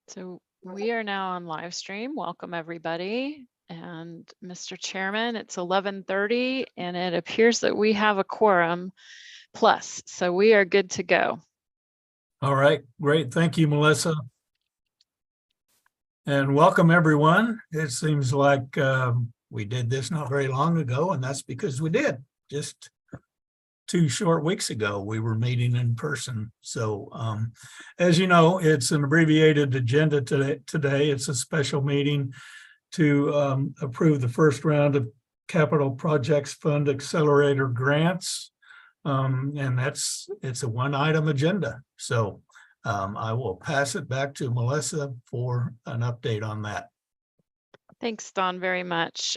So we are now on live stream. Welcome everybody. And Mr. Chairman, it's 11:30 and it appears that we have a quorum plus, so we are good to go. All right, great. Thank you, Melissa. And welcome everyone. It seems like we did this not very long ago, and that's because we did. Just 2 short weeks ago, we were meeting in person. So as you know, it's an abbreviated agenda today. It's a special meeting to approve the first round of Capital Projects Fund Accelerator grants. And it's a one-item agenda. So I will pass it back to Melissa for an update on that. Thanks, Don, very much.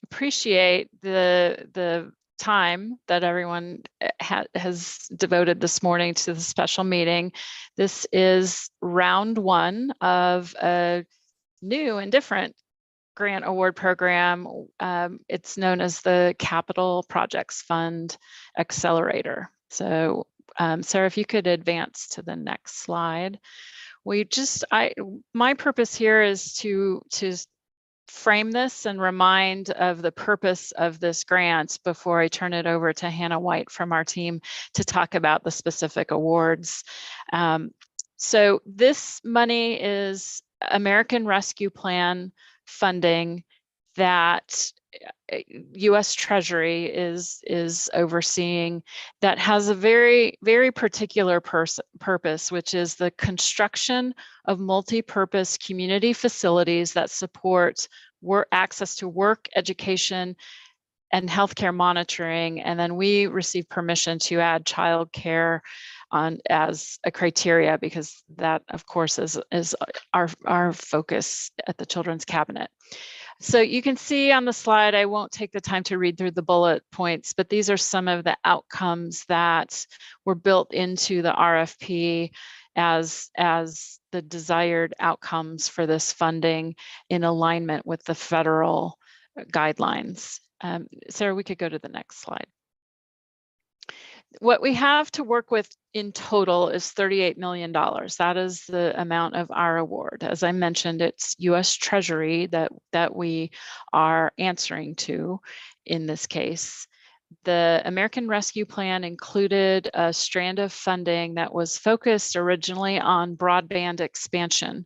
Appreciate the time that everyone has devoted this morning to the special meeting. This is round one of a new and different grant award program. It's known as the Capital Projects Fund Accelerator. So Sarah, if you could advance to the next slide. My purpose here is to frame this and remind of the purpose of this grant before I turn it over to Hannah White from our team to talk about the specific awards. So this money is American Rescue Plan funding that U.S. Treasury is overseeing, that has a very, very particular purpose, which is the construction of multi-purpose community facilities that support access to work, education, and healthcare monitoring. And then we receive permission to add childcare as a criteria, because that, of course, is our focus at the Children's Cabinet. So you can see on the slide, I won't take the time to read through the bullet points, but these are some of the outcomes that were built into the RFP as the desired outcomes for this funding in alignment with the federal guidelines. Sarah, we could go to the next slide. What we have to work with in total is $38 million. That is the amount of our award. As I mentioned, it's U.S. Treasury that we are answering to in this case. The American Rescue Plan included a strand of funding that was focused originally on broadband expansion.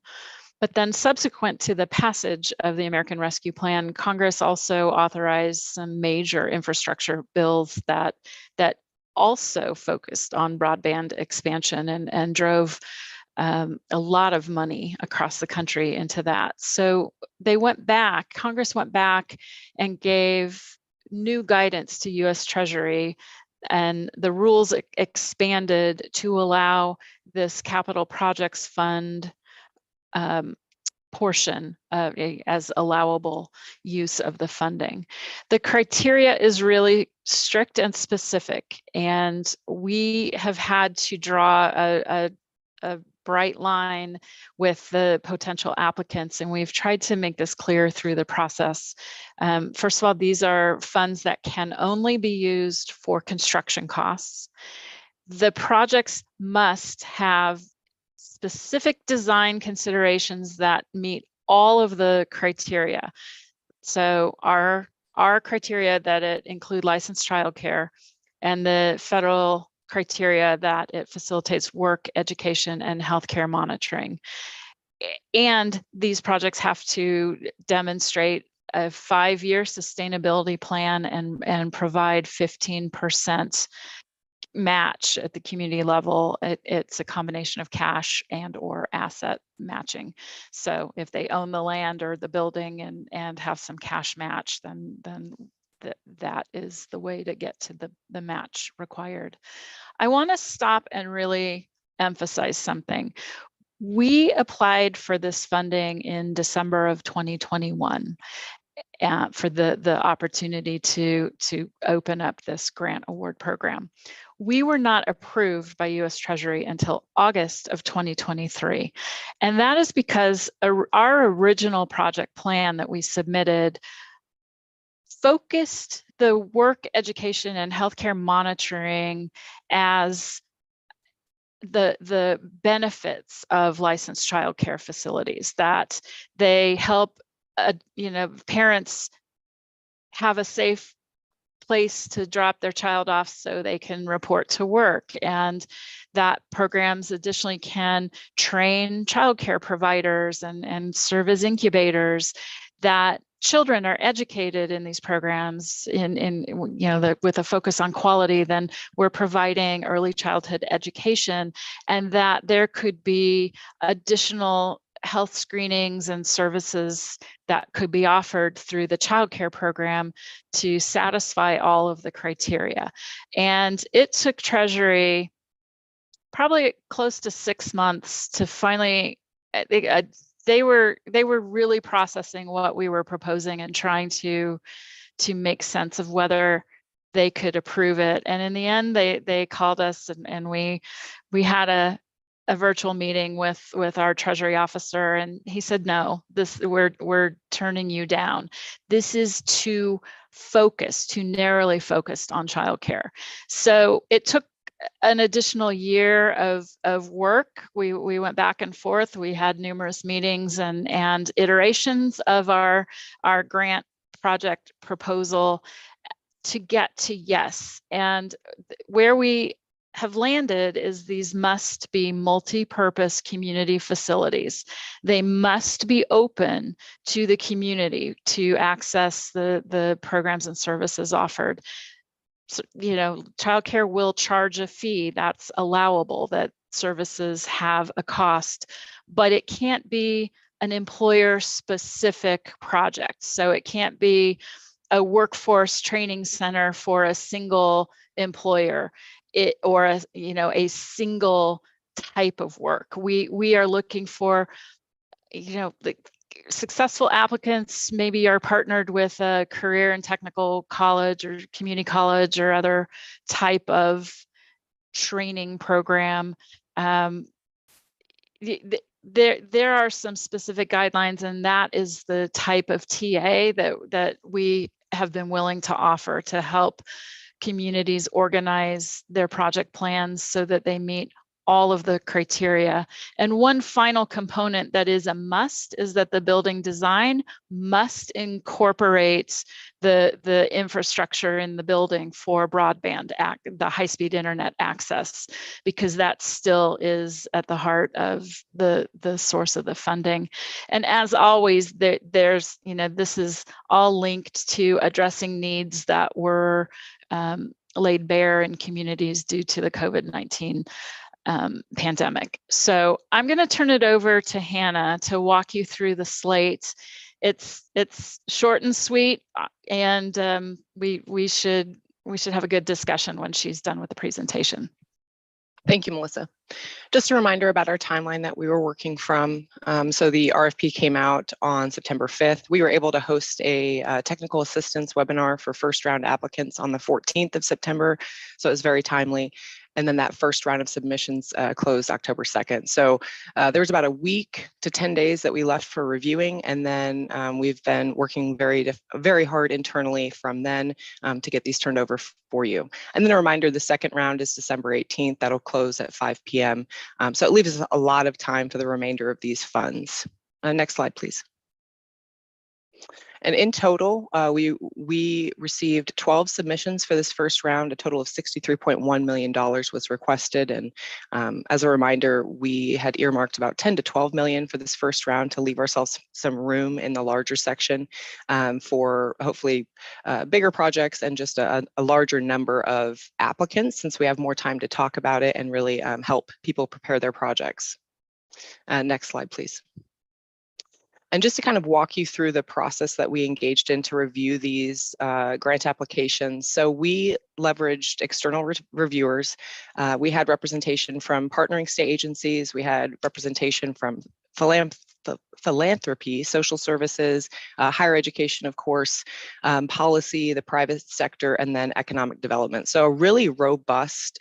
But then subsequent to the passage of the American Rescue Plan, Congress also authorized some major infrastructure bills that also focused on broadband expansion and drove a lot of money across the country into that. So Congress went back and gave new guidance to U.S. Treasury, and the rules expanded to allow this Capital Projects Fund portion as allowable use of the funding. The criteria is really strict and specific, and we have had to draw a bright line with the potential applicants, and we've tried to make this clear through the process. First of all, these are funds that can only be used for construction costs. The projects must have specific design considerations that meet all of the criteria. So our criteria that it include licensed childcare, and the federal criteria that it facilitates work, education, and healthcare monitoring. And these projects have to demonstrate a 5-year sustainability plan and provide 15% match at the community level. It's a combination of cash and or asset matching. So if they own the land or the building and have some cash match, then that is the way to get to the match required. I want to stop and really emphasize something. We applied for this funding in December of 2021. For the opportunity to open up this grant award program. We were not approved by U.S. Treasury until August of 2023. And that is because our original project plan that we submitted focused the work, education, and healthcare monitoring as the benefits of licensed childcare facilities, that they help parents have a safe place to drop their child off so they can report to work, and that programs additionally can train childcare providers and serve as incubators, that children are educated in these programs with a focus on quality. Then we're providing early childhood education, and that there could be additional health screenings and services that could be offered through the child care program to satisfy all of the criteria. And it took Treasury probably close to 6 months to finally, they were really processing what we were proposing and trying to make sense of whether they could approve it. And in the end, they called us, and we had a virtual meeting with our Treasury officer, and he said, no, we're turning you down. This is too narrowly focused on childcare. So it took an additional year of work. We went back and forth. We had numerous meetings and iterations of our grant project proposal to get to yes. And where we have landed is these must be multi-purpose community facilities. They must be open to the community to access the programs and services offered. So, childcare will charge a fee. That's allowable, that services have a cost, but it can't be an employer specific project. So it can't be a workforce training center for a single employer, or a single type of work. We are looking for, the successful applicants maybe are partnered with a career and technical college or community college or other type of training program. There are some specific guidelines, and that is the type of TA that we have been willing to offer to help communities organize their project plans so that they meet all of the criteria. And one final component that is a must is that the building design must incorporate the infrastructure in the building for broadband, the high-speed internet access, because that still is at the heart of the source of the funding. And as always, there's, this is all linked to addressing needs that were laid bare in communities due to the COVID-19 pandemic. So I'm going to turn it over to Hannah to walk you through the slate. It's short and sweet, and we should have a good discussion when she's done with the presentation. Thank you, Melissa. Just a reminder about our timeline that we were working from. So the RFP came out on September 5th. We were able to host a technical assistance webinar for first round applicants on the 14th of September. So it was very timely. And then that first round of submissions closed October 2nd. So there was about a week to 10 days that we left for reviewing. And then we've been working very hard internally from then to get these turned over for you. And then a reminder, the second round is December 18th. That'll close at 5 p.m. So it leaves us a lot of time for the remainder of these funds. Next slide, please. And in total, we received 12 submissions for this first round. A total of $63.1 million was requested. And as a reminder, we had earmarked about 10 to 12 million for this first round to leave ourselves some room in the larger section for hopefully bigger projects and just a larger number of applicants, since we have more time to talk about it and really help people prepare their projects. Next slide, please. And just to kind of walk you through the process that we engaged in to review these grant applications. So we leveraged external reviewers. We had representation from partnering state agencies. We had representation from philanthropy, social services, higher education, of course, policy, the private sector, and then economic development. So a really robust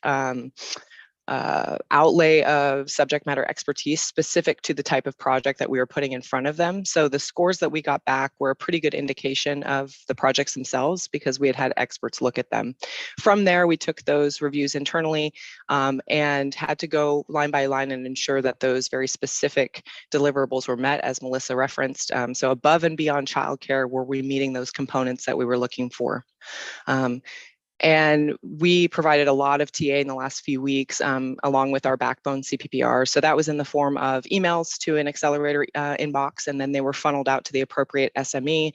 outlay of subject matter expertise specific to the type of project that we were putting in front of them. So the scores that we got back were a pretty good indication of the projects themselves because we had experts look at them. From there, we took those reviews internally and had to go line by line and ensure that those very specific deliverables were met, as Melissa referenced. So above and beyond childcare, were we meeting those components that we were looking for? And we provided a lot of TA in the last few weeks, along with our backbone CPPR. So that was in the form of emails to an accelerator inbox, and then they were funneled out to the appropriate SME.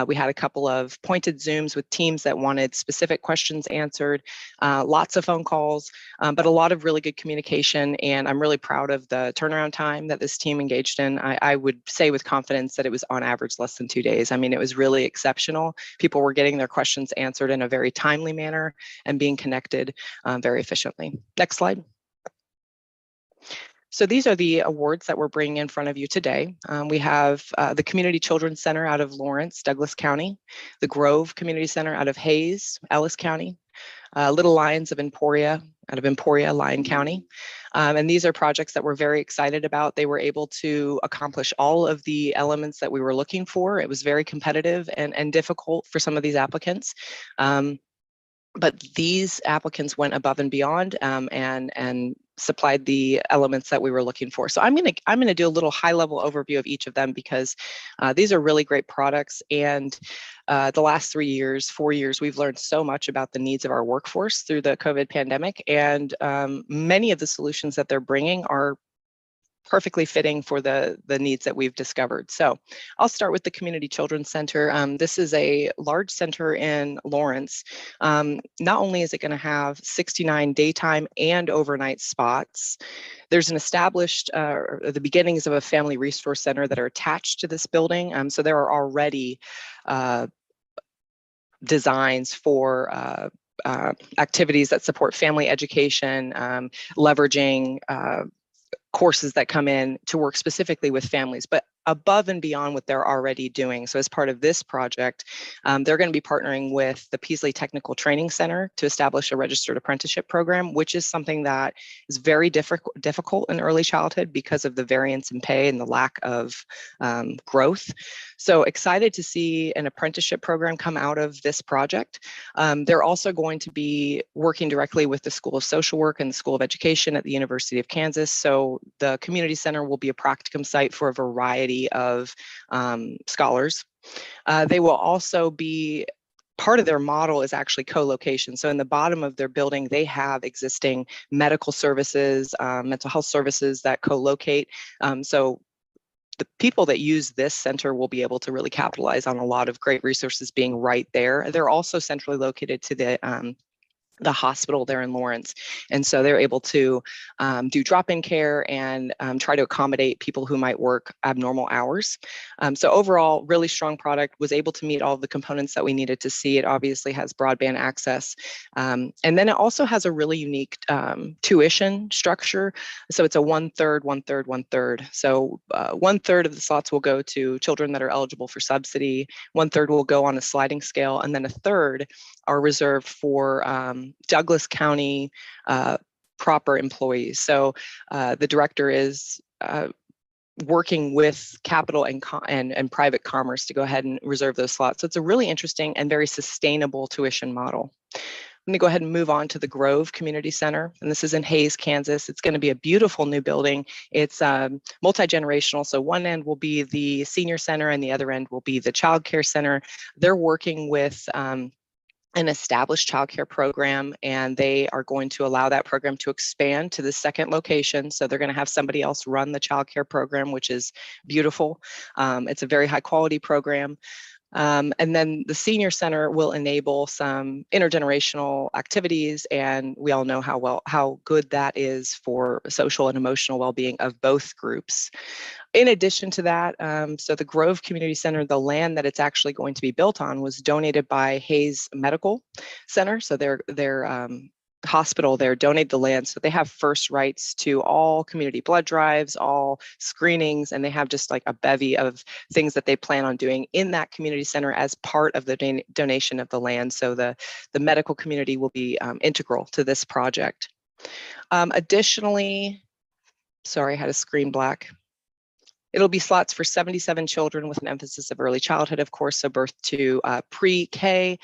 We had a couple of pointed Zooms with teams that wanted specific questions answered, lots of phone calls, but a lot of really good communication. And I'm really proud of the turnaround time that this team engaged in. I would say with confidence that it was on average less than 2 days. I mean, it was really exceptional. People were getting their questions answered in a very timely manner and being connected very efficiently. Next slide. So these are the awards that we're bringing in front of you today. We have the Community Children's Center out of Lawrence, Douglas County, the Grove Community Center out of Hayes, Ellis County, Little Lions of Emporia, out of Emporia, Lyon County. And these are projects that we're very excited about. They were able to accomplish all of the elements that we were looking for. It was very competitive and difficult for some of these applicants. But these applicants went above and beyond and supplied the elements that we were looking for. So I'm gonna do a little high-level overview of each of them because these are really great products. And the last 3 years, 4 years, we've learned so much about the needs of our workforce through the COVID pandemic. And many of the solutions that they're bringing are perfectly fitting for the needs that we've discovered. So I'll start with the Community Children's Center. This is a large center in Lawrence. Not only is it going to have 69 daytime and overnight spots, there's an established, the beginnings of a family resource center that are attached to this building. So there are already designs for activities that support family education, leveraging courses that come in to work specifically with families, but above and beyond what they're already doing. So as part of this project, they're going to be partnering with the Peasley Technical Training Center to establish a registered apprenticeship program, which is something that is very difficult in early childhood because of the variance in pay and the lack of growth. So excited to see an apprenticeship program come out of this project. They're also going to be working directly with the School of Social Work and the School of Education at the University of Kansas. So the community center will be a practicum site for a variety of scholars. They will also be, part of their model is actually co-location. So in the bottom of their building, they have existing medical services, mental health services that co-locate. So the people that use this center will be able to really capitalize on a lot of great resources being right there. They're also centrally located to the hospital there in Lawrence. And so they're able to do drop-in care and try to accommodate people who might work abnormal hours. So overall, really strong product, was able to meet all of the components that we needed to see. It obviously has broadband access. And then it also has a really unique tuition structure. So it's a 1/3, 1/3, 1/3. So 1/3 of the slots will go to children that are eligible for subsidy. 1/3 will go on a sliding scale. And then 1/3 are reserved for Douglas County proper employees. So the director is working with capital and private commerce to go ahead and reserve those slots. So it's a really interesting and very sustainable tuition model. I'm going to go ahead and move on to the Grove Community Center, and this is in Hayes, Kansas. It's going to be a beautiful new building. It's multi-generational, so one end will be the senior center and the other end will be the child care center. They're working with an established childcare program, and they are going to allow that program to expand to the second location. So they're going to have somebody else run the childcare program, which is beautiful. It's a very high quality program. And then the senior center will enable some intergenerational activities, and we all know how good that is for social and emotional well-being of both groups. In addition to that, so the Grove Community Center, the land that it's actually going to be built on was donated by Hayes Medical Center. So their hospital there donated the land. So they have first rights to all community blood drives, all screenings, and they have just like a bevy of things that they plan on doing in that community center as part of the donation of the land. So the medical community will be integral to this project. Additionally, sorry, I had a screen black. It'll be slots for 77 children with an emphasis of early childhood, of course, so birth to pre-K.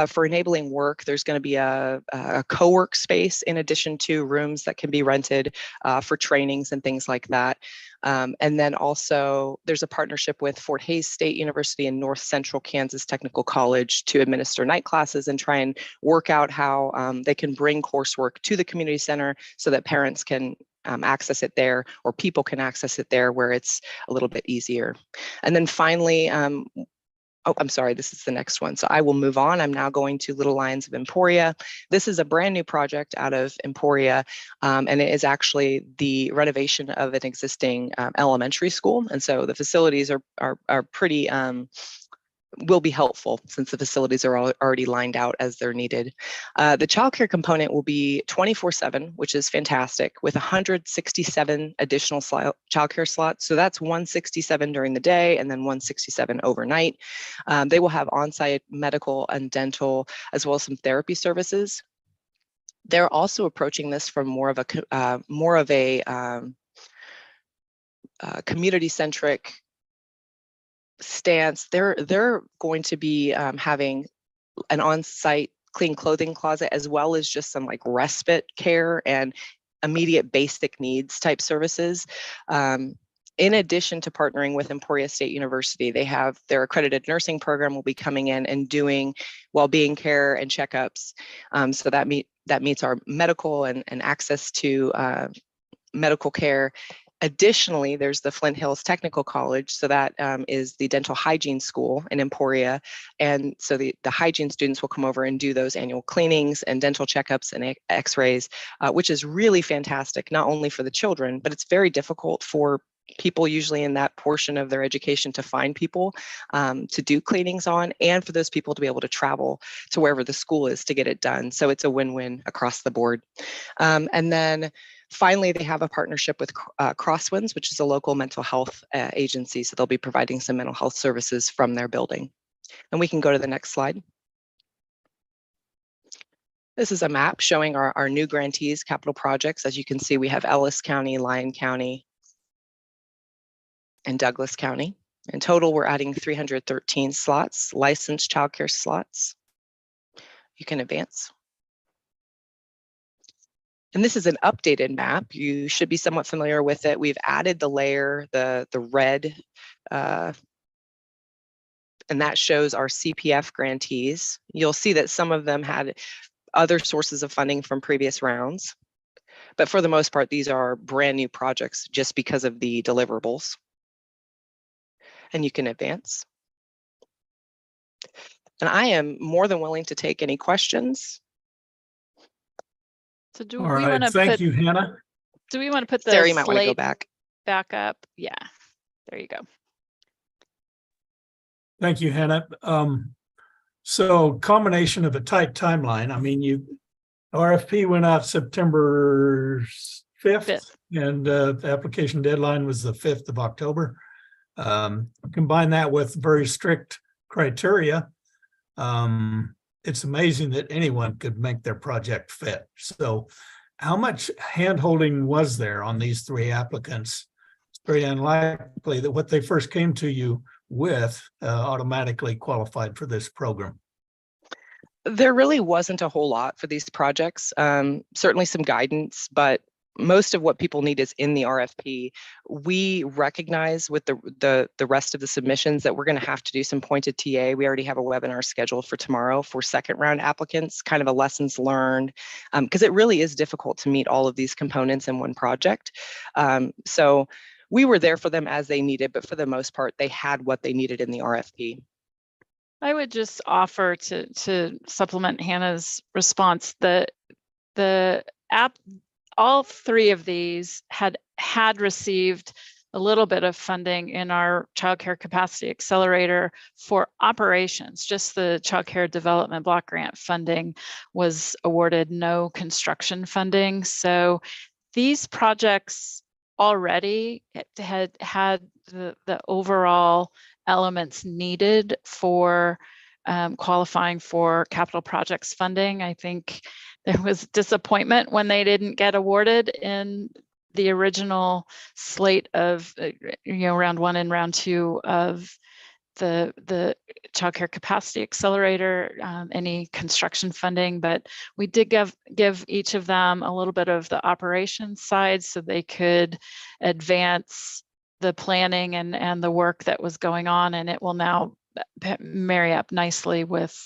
For enabling work, there's going to be a co-work space in addition to rooms that can be rented for trainings and things like that. And then also there's a partnership with Fort Hays State University and North Central Kansas Technical College to administer night classes and try and work out how they can bring coursework to the community center so that parents can access it there, or people can access it there where it's a little bit easier. And then finally, oh, I'm sorry, this is the next one. So I will move on. I'm now going to Little Lions of Emporia. This is a brand new project out of Emporia, and it is actually the renovation of an existing elementary school. And so the facilities are pretty, will be helpful since the facilities are already lined out as they're needed. The childcare component will be 24/7, which is fantastic, with 167 additional childcare slots. So that's 167 during the day and then 167 overnight. They will have on-site medical and dental, as well as some therapy services. They're also approaching this from more of a community-centric stance. They're going to be having an on-site clean clothing closet, as well as just some like respite care and immediate basic needs type services. In addition to partnering with Emporia State University, they have their accredited nursing program will be coming in and doing well-being care and checkups. So that meets our medical and access to medical care. Additionally, there's the Flint Hills Technical College. So that is the dental hygiene school in Emporia. And so the hygiene students will come over and do those annual cleanings and dental checkups and x-rays, which is really fantastic, not only for the children, but it's very difficult for people usually in that portion of their education to find people to do cleanings on, and for those people to be able to travel to wherever the school is to get it done. So it's a win-win across the board. And then finally, they have a partnership with Crosswinds, which is a local mental health agency. So they'll be providing some mental health services from their building. And we can go to the next slide. This is a map showing our new grantees capital projects. As you can see, we have Ellis County, Lyon County, and Douglas County. In total, we're adding 313 slots, licensed childcare slots. You can advance. And this is an updated map. You should be somewhat familiar with it. We've added the layer, the red, and that shows our CPF grantees. You'll see that some of them had other sources of funding from previous rounds, but for the most part, these are brand new projects just because of the deliverables. And you can advance. And I am more than willing to take any questions. So do All we right, want to thank put, you, Hannah. do we want to put the Sarah, you might want to go slate back. up? Yeah, there you go. Thank you, Hannah. So combination of a tight timeline. I mean, RFP went out September 5th, and the application deadline was the 5th of October. Combine that with very strict criteria. It's amazing that anyone could make their project fit. So how much hand-holding was there on these three applicants? It's very unlikely that what they first came to you with automatically qualified for this program. There really wasn't a whole lot for these projects. Certainly some guidance, but most of what people need is in the RFP. We recognize with the rest of the submissions that we're going to have to do some pointed TA. We already have a webinar scheduled for tomorrow for second round applicants, kind of a lessons learned, because it really is difficult to meet all of these components in one project. So we were there for them as they needed, but for the most part, they had what they needed in the RFP. I would just offer to supplement Hannah's response that the app, all three of these had received a little bit of funding in our childcare capacity accelerator for operations. Just the childcare development block grant funding was awarded, no construction funding. So these projects already had the overall elements needed for qualifying for capital projects funding. I think there was disappointment when they didn't get awarded in the original slate of, round 1 and round 2 of the Child Care Capacity Accelerator, any construction funding, but we did give each of them a little bit of the operations side so they could advance the planning and the work that was going on, and it will now marry up nicely with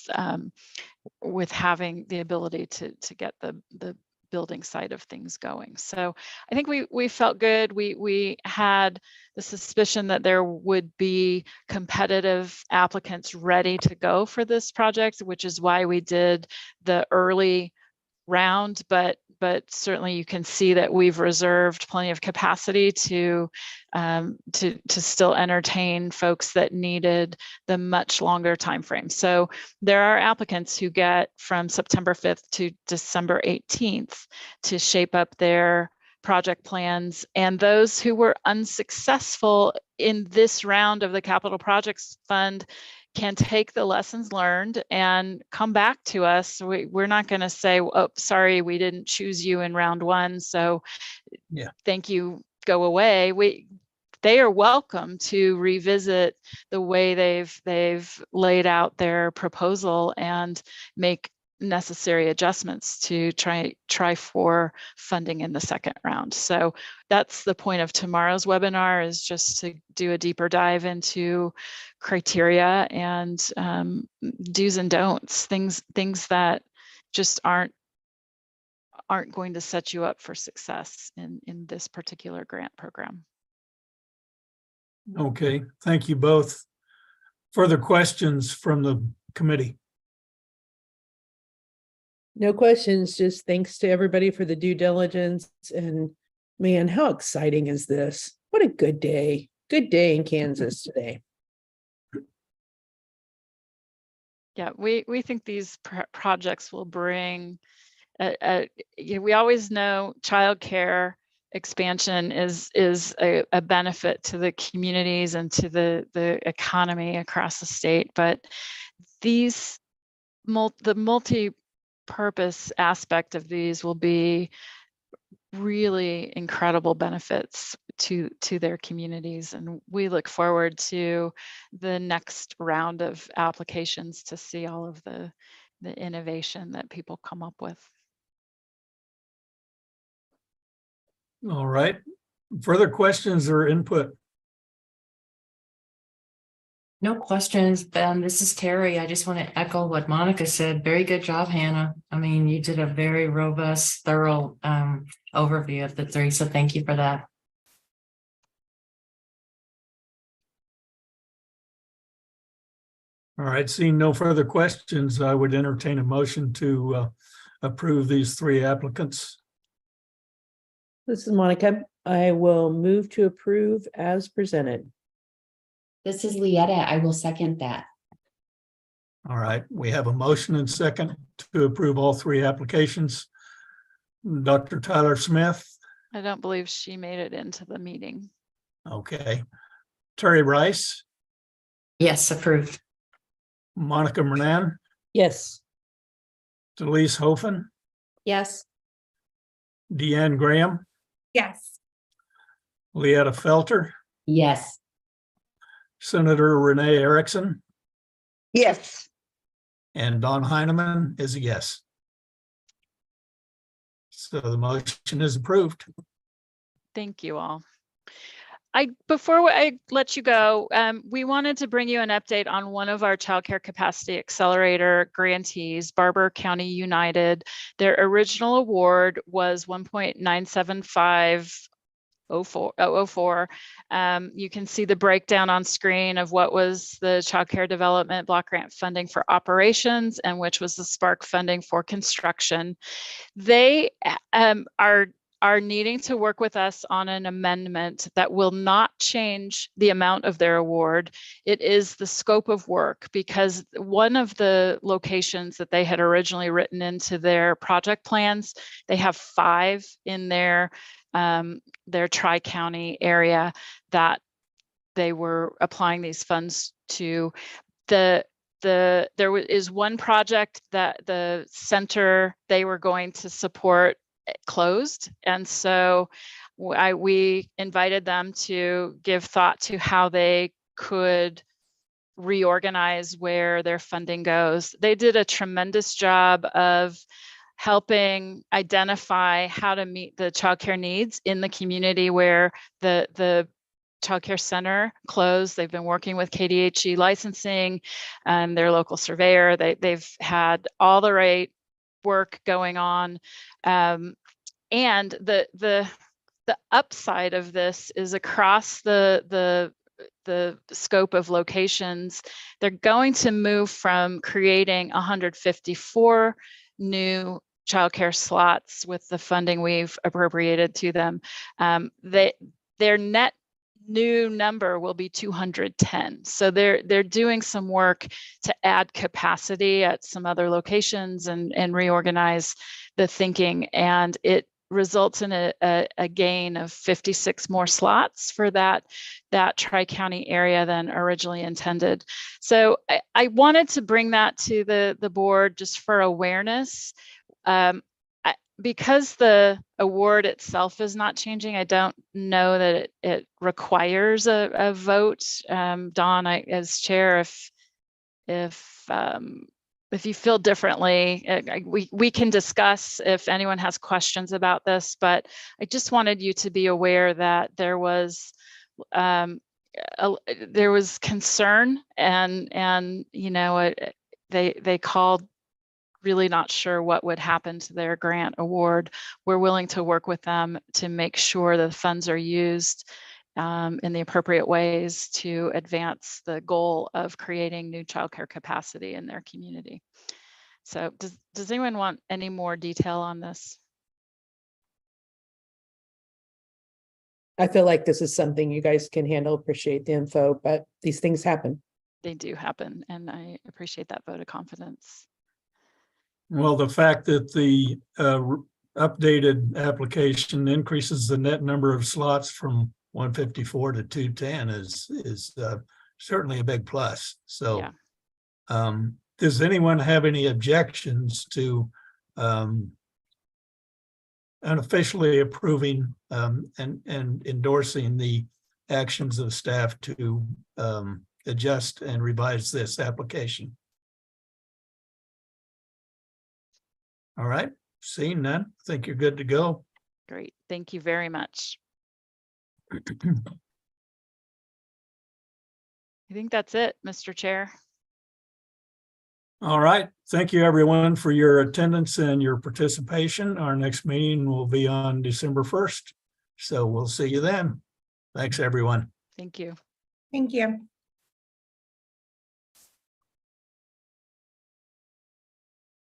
having the ability to get the building side of things going. So I think we felt good. We had the suspicion that there would be competitive applicants ready to go for this project, which is why we did the early round, but certainly you can see that we've reserved plenty of capacity to still entertain folks that needed the much longer time frame. So there are applicants who get from September 5th to December 18th to shape up their project plans, and those who were unsuccessful in this round of the Capital Projects Fund can take the lessons learned and come back to us. We're not going to say, oh, sorry, we didn't choose you in round 1, so Yeah, thank you, go away. They are welcome to revisit the way they've laid out their proposal and make necessary adjustments to try for funding in the second round. So that's the point of tomorrow's webinar, is just to do a deeper dive into criteria and do's and don'ts, things that just aren't going to set you up for success in this particular grant program. okay. Thank you both. Further questions from the committee? No questions, just thanks to everybody for the due diligence. And man, how exciting is this? What a good day. Good day in Kansas today. Yeah, we think these projects will bring we always know childcare expansion is a benefit to the communities and to the economy across the state, but these the multi-purpose aspect of these will be really incredible benefits to their communities, and we look forward to the next round of applications to see all of the innovation that people come up with. All right. Further questions or input? No questions. This is Terry. I just want to echo what Monica said. Very good job, Hannah. I mean, you did a very robust, thorough overview of the 3. So thank you for that. All right, seeing no further questions, I would entertain a motion to approve these 3 applicants. This is Monica. I will move to approve as presented. This is Lietta. I will second that. All right, we have a motion and second to approve all 3 applications. Dr. Tyler Smith. I don't believe she made it into the meeting. Okay. Terry Rice. Yes, approved. Monica Mernan. Yes. Delise Hofen. Yes. Deanne Graham. Yes. Lietta Felter. Yes. Senator Renee Erickson. Yes. And Don Heineman is a yes. So the motion is approved. Thank you all. Before I let you go, we wanted to bring you an update on one of our Child Care Capacity Accelerator grantees, Barber County United. Their original award was $1.97504. You can see the breakdown on screen of what was the Child Care Development Block Grant funding for operations and which was the Spark funding for construction. They are needing to work with us on an amendment that will not change the amount of their award. It is the scope of work, because one of the locations that they had originally written into their project plans, they have 5 in their tri-county area that they were applying these funds to. The is one project that the center they were going to support closed, and so we invited them to give thought to how they could reorganize where their funding goes. They did a tremendous job of helping identify how to meet the childcare needs in the community where the childcare center closed. They've been working with KDHE licensing and their local surveyor. They've had all the right work going on. And the upside of this is across the scope of locations, they're going to move from creating 154 new childcare slots with the funding we've appropriated to them. Their net new number will be 210. So they're doing some work to add capacity at some other locations and reorganize the thinking, and it results in a gain of 56 more slots for that Tri-County area than originally intended. So I wanted to bring that to the board just for awareness. Because the award itself is not changing, I don't know that it requires a vote. Dawn, as chair, if you feel differently, we can discuss if anyone has questions about this, but I just wanted you to be aware that there was concern, and you know, they called really not sure what would happen to their grant award. We're willing to work with them to make sure the funds are used in the appropriate ways to advance the goal of creating new childcare capacity in their community. So does anyone want any more detail on this? I feel like this is something you guys can handle. Appreciate the info, but these things happen. They do happen, and I appreciate that vote of confidence. Well, the fact that the updated application increases the net number of slots from 154 to 210 is certainly a big plus. So, yeah. Does anyone have any objections to unofficially approving and endorsing the actions of staff to adjust and revise this application? All right, seeing none, I think you're good to go. Great, thank you very much. I think that's it, Mr. Chair. All right, thank you everyone for your attendance and your participation. Our next meeting will be on December 1st. So we'll see you then. Thanks, everyone. Thank you. Thank you.